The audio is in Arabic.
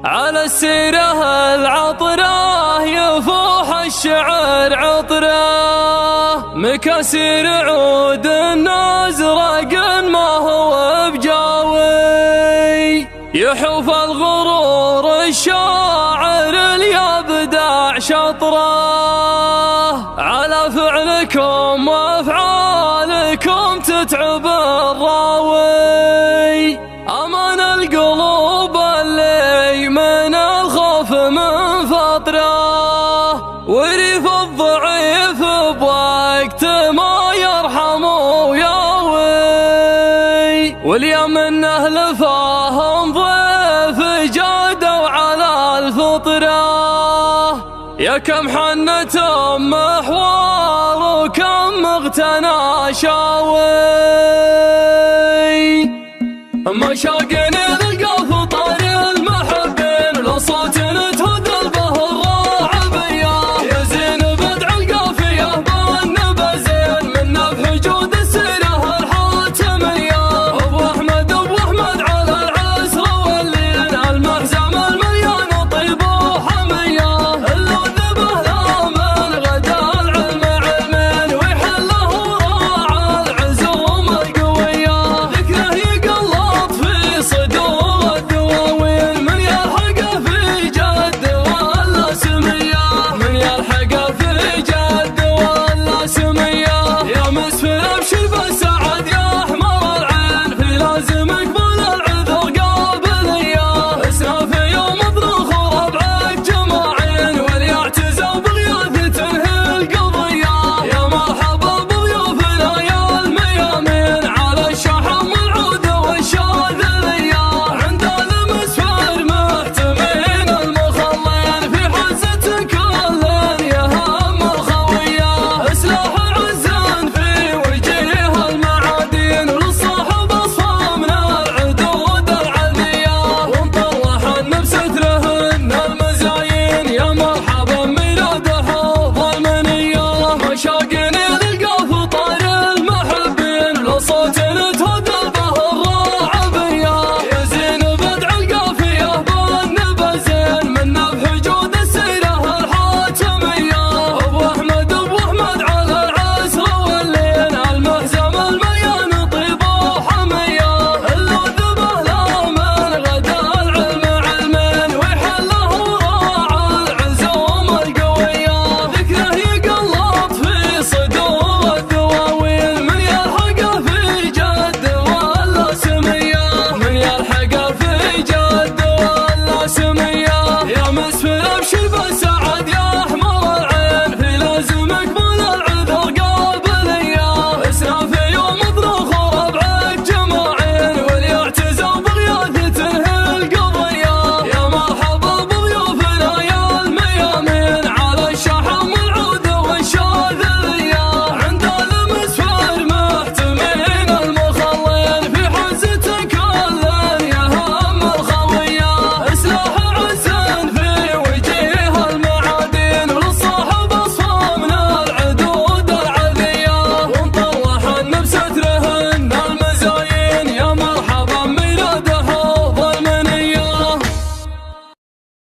على السيرة العطرة يفوح الشعر عطره، مكاسير عود النازرق ما هو بجاوي، يحوف الغرور الشاعر ليبدع شطره، على فعلكم وافعالكم تتعب الراوي، امان القلوب اللي من الخوف من فطره، وريف الضعيف بوقت ما يرحم وياوي، واليوم من اهل فاهم ضيف جادوا على الفطره، يا كم حنت محوار وكم اغتنى شاوي، مشاقني